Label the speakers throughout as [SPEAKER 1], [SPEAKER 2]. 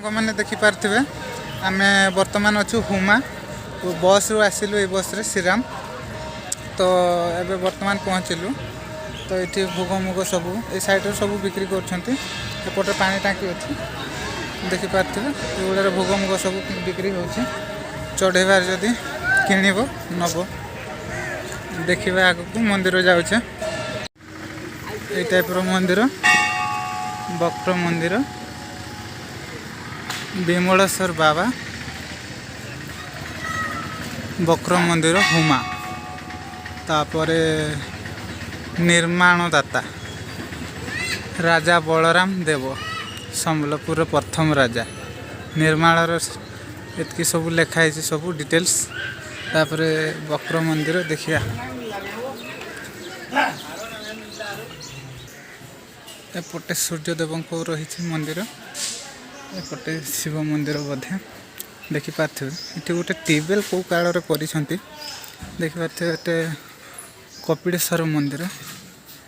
[SPEAKER 1] मैंने देखिपारे आम बर्तमान अच्छु हुमा बस रु आसिलु ए बस रे श्रीराम तो एबे बर्तमान पहुँचलु तो ये भोग मुग सब ए साइड सब बिक्री करपटे पानी टाँकी अच्छी देखिपारे ये भोग मुग सब बिक्री हो चढ़ेबार जदि किणव नब देखा आगू मंदिर जाऊे ये टाइप मंदिर बक्र मंदिर विमलेश्वर बाबा बक्र मंदिर हुमा तापर निर्माणदाता राजा बलराम देव संबलपुर प्रथम राजा निर्माण एतकी सब लिखाई सब डिटेल्स तापर बक्र मंदिर देखिया एपटे सूर्यदेव को रही मंदिर एपटे शिव मंदिर बोधे देखिपारे ये गोटे ट्यूबवेल कौ काल देखिपारे ये कपिलेश्वर मंदिर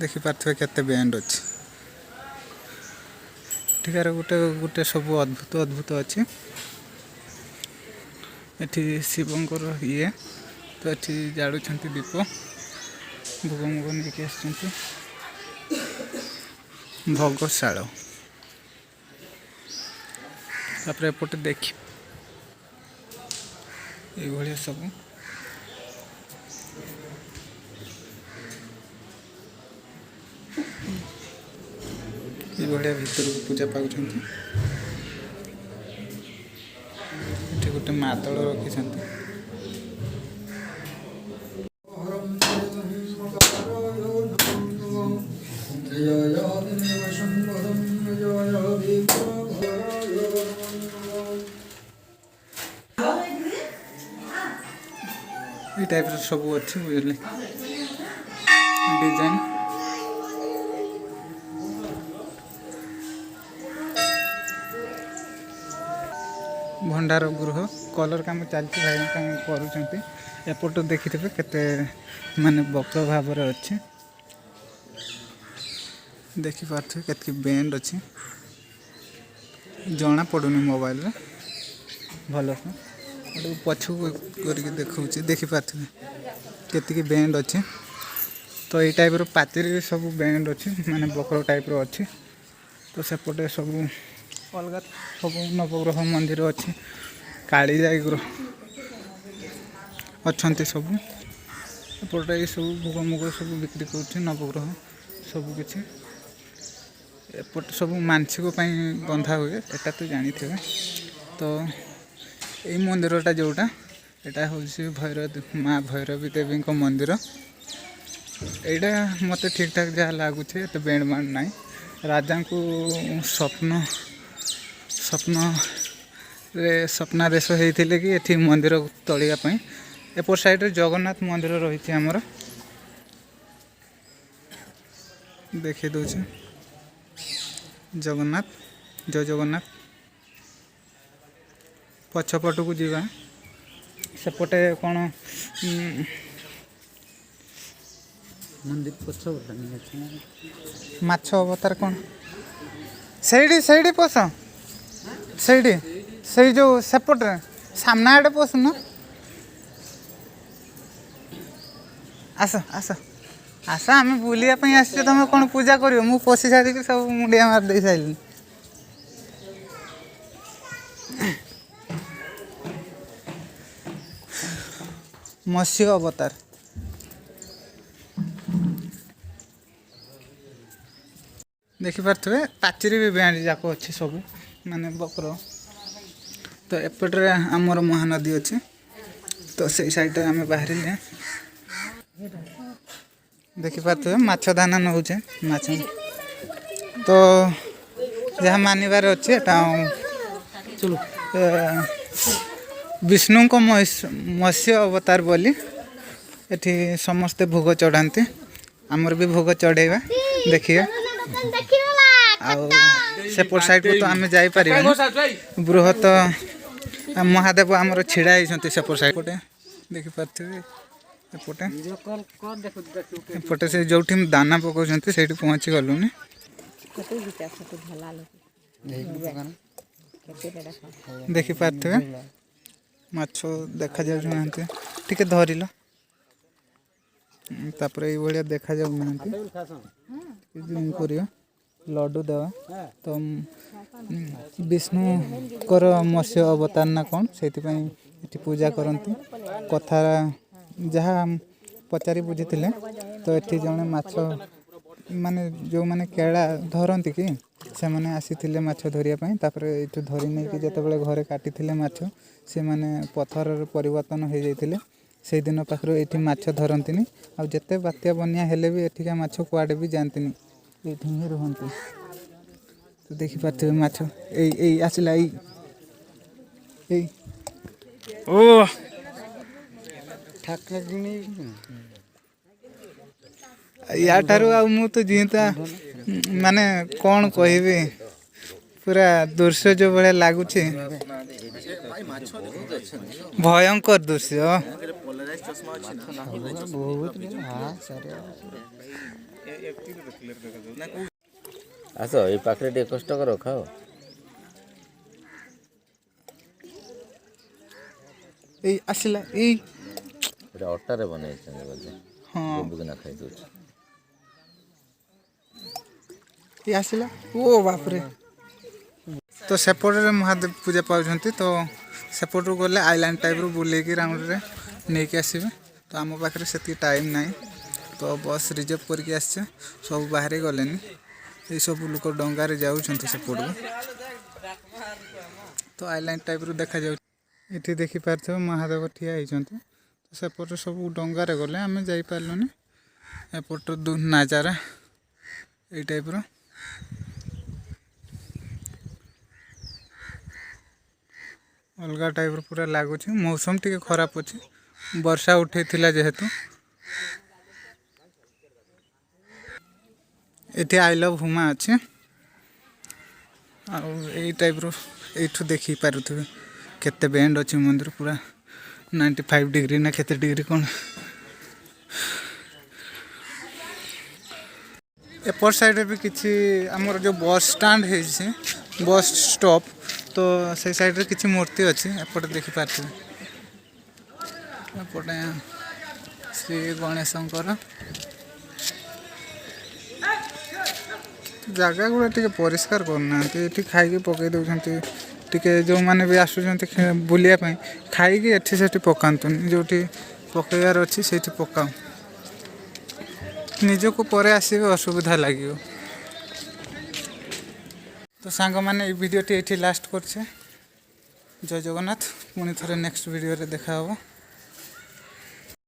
[SPEAKER 1] देखिपारे केते बैंड अच्छी ठिकार गोटे गोटे सब अद्भुत अद्भुत अच्छी एठी शिवंकर ये तो ये जाड़ुं दीप भोग मुग नहीं आस भोगशाला तापर एपटे देख ये सब ये भीतर पूजा पाँच गोटे मातल रखी ये टाइप सब अच्छी बुझे डिजाइन भंडार गृह कलर काम चलती भाई करपट देखिथे केते माने बक्र भाव अच्छे देखिपारे केतकी बैंड अच्छी जना पड़ुनी मोबाइल रे भल से पछू करके देखा देखिपारे केतकी बैंड अच्छी तो ये टाइप पाचेरी सब बैंड अच्छी माने बक्र टाइप अच्छी तो सेपटे सब अलग सब नवग्रह मंदिर अच्छी कालीजाई ग्रह अच्छा सब एपटे ये सब भोग मुग सब बिक्री कर नवग्रह सब किसी एपटे सब मानसिक बंधा हुए एटा तो जानी थे तो ये मंदिरटा जोटा यहाँ हूँ भैरव माँ भैरवी देवी मंदिर यहाँ मत ठीक ठाक जहाँ लगुच तो बैंड बाण ना राजा को स्वप्न स्वप्न स्वप्नादेश होते कि ये मंदिर तलियापाई एपट साइड जगन्नाथ मंदिर रही आमर देखी दूचे जगन्नाथ जय जगन्नाथ पछपट को जीवा सेपटे कौन
[SPEAKER 2] मंदिर पछ
[SPEAKER 1] माछ अवतार कौन से पोस से जो सेपटे सामना आड़े पोस न आस आस आस आम बुलापी आस तुम कौन पूजा कर मु पशि सारी सब मुंडिया मार दे सारे मत्स्य अवतार देखिपारे पाचेरी भी बैंड जाक अच्छे सब माने बक्र तो एपटे आमर महानदी अच्छे तो से साइड आम बाहर देखिपारे माछ दाना नौचे माछ तो जहाँ मानवर अच्छे चलो विष्णु को मत्स्य अवतार बोली एठी समस्ते भोग चढ़ाते आमर भी भोग चढ़ेवा देखिए सेपट साइड को तो आम जापर बृहत महादेव आमर छिड़ा होती सेपट साइड देखिपारे एपटे से जो दाना पकाउछन्ति सेठी पहुँची गलुनी ଦେଖିପାରୁଥିବେ ମାଛ ଦେଖାଯାଉନାହାନ୍ତି ଟିକେ ଧରିଲ ତାପରେ ଏଇଭଳିଆ ଦେଖାଯାଉନାହାନ୍ତି ଜୁମ୍ କରିବ ଲଡ଼ୁ ଦେବା ତ ବିଷ୍ଣୁଙ୍କର ମତ୍ସ୍ୟ ଅବତାର ନା କ'ଣ ସେଇଥିପାଇଁ ଏଠି ପୂଜା କରନ୍ତି କଥା ଯାହା ପଚାରି ବୁଝିଥିଲେ ତ ଏଠି ଜଣେ ମାଛ ମାନେ ଯେଉଁମାନେ କେଳା ଧରନ୍ତି କି ସେମାନେ ଆସିଥିଲେ ମାଛ ଧରିବା ପାଇଁ ତାପରେ ଏଇଠୁ ଧରି ନେଇକି ଯେତେବେଳେ ଘରେ କାଟିଥିଲେ ମାଛ ସେମାନେ ପଥରରେ ପରିବର୍ତ୍ତନ ହୋଇଯାଇଥିଲେ ସେଇଦିନ ପାଖରୁ ଏଇଠି ମାଛ ଧରନ୍ତିନି ଆଉ ଯେତେ ବାତ୍ୟା ବନ୍ୟା ହେଲେ ବି ଏଠିକା ମାଛ କୁଆଡ଼େ ବି ଯାଆନ୍ତିନି ଏଇଠି ହିଁ ରୁହନ୍ତି ତ ଦେଖିପାରୁଥିବେ ମାଛ ଏଇ ଆସିଲା ଏଇ ଓ ୟାଠାରୁ ଆଉ ମୁଁ ତ ଜିଇଁତା ମାନେ କ'ଣ କହିବି ପୁରା ଦୃଶ୍ୟ ଯେଉଁ ଭଳିଆ ଲାଗୁଛି ଭୟଙ୍କର ଦୃଶ୍ୟ
[SPEAKER 3] ଆସ ଏଇ ପାଖରେ ଟିକେ କଷ୍ଟ କର ଖାଅ
[SPEAKER 1] ଏଇ ଆସିଲା ଏଇ
[SPEAKER 3] ଏଇଟା ଅଟାରେ ବନେଇଛନ୍ତି ବୋଧେ
[SPEAKER 1] ହଁ
[SPEAKER 3] ବୁବୁକିନା ଖାଇଦେଉଛି
[SPEAKER 1] ଏଇ ଆସିଲା ଓ ବାପରେ ତ ସେପଟରେ ମହାଦେବ ପୂଜା ପାଉଛନ୍ତି ତ ସେପଟରୁ ଗଲେ ଆଇଲାଣ୍ଡ ଟାଇପ୍ରୁ ବୁଲେଇକି ରାଉଣ୍ଡରେ ନେଇକି ଆସିବେ ତ ଆମ ପାଖରେ ସେତିକି ଟାଇମ୍ ନାହିଁ ତ ବସ୍ ରିଜର୍ଭ କରିକି ଆସିଛେ ସବୁ ବାହାରି ଗଲେନି ଏଇସବୁ ଲୋକ ଡଙ୍ଗାରେ ଯାଉଛନ୍ତି ସେପଟକୁ ତ ଆଇଲାଣ୍ଡ ଟାଇପ୍ରୁ ଦେଖାଯାଉଛି ଏଠି ଦେଖିପାରୁଥିବ ମହାଦେବ ଠିଆ ହେଇଛନ୍ତି ତ ସେପଟରେ ସବୁ ଡଙ୍ଗାରେ ଗଲେ ଆମେ ଯାଇପାରିଲୁନି ଏପଟର ନାଜାରା ଏଇ ଟାଇପ୍ର ଅଲଗା ଟାଇପ୍ର ପୁରା ଲାଗୁଛି ମୌସମ ଟିକେ ଖରାପ ଅଛି ବର୍ଷା ଉଠେଇଥିଲା ଯେହେତୁ ଏଠି ଆଇ ଲଭ୍ ହୁମା ଅଛି ଆଉ ଏଇ ଟାଇପ୍ର ଏଇଠୁ ଦେଖିପାରୁଥିବେ କେତେ ବେଣ୍ଡ ଅଛି ମନ୍ଦିର ପୁରା 95 ଡିଗ୍ରୀ ନା କେତେ ଡିଗ୍ରୀ କ'ଣ ଏପଟ ସାଇଡ଼ରେ ବି କିଛି ଆମର ଯେଉଁ ବସ୍ ଷ୍ଟାଣ୍ଡ ହେଇଛି ବସ୍ ଷ୍ଟପ୍ ତ ସେଇ ସାଇଡ଼ରେ କିଛି ମୂର୍ତ୍ତି ଅଛି ଏପଟେ ଦେଖିପାରୁଥିବେ ଏପଟେ ଶ୍ରୀ ଗଣେଶଙ୍କର ଜାଗା ଗୁଡ଼ା ଟିକେ ପରିଷ୍କାର କରୁନାହାନ୍ତି ଏଠି ଖାଇକି ପକାଇ ଦେଉଛନ୍ତି ଟିକେ ଯେଉଁମାନେ ବି ଆସୁଛନ୍ତି ବୁଲିବା ପାଇଁ ଖାଇକି ଏଠି ସେଠି ପକାନ୍ତୁନି ଯେଉଁଠି ପକାଇବାର ଅଛି ସେଇଠି ପକାଉ ନିଜକୁ ପରେ ଆସିବେ ଅସୁବିଧା ଲାଗିବ ତ ସାଙ୍ଗମାନେ ଏଇ ଭିଡ଼ିଓଟି ଏଇଠି ଲାଷ୍ଟ କରୁଛେ ଜୟ ଜଗନ୍ନାଥ ପୁଣି ଥରେ ନେକ୍ସଟ ଭିଡ଼ିଓରେ ଦେଖା ହେବ।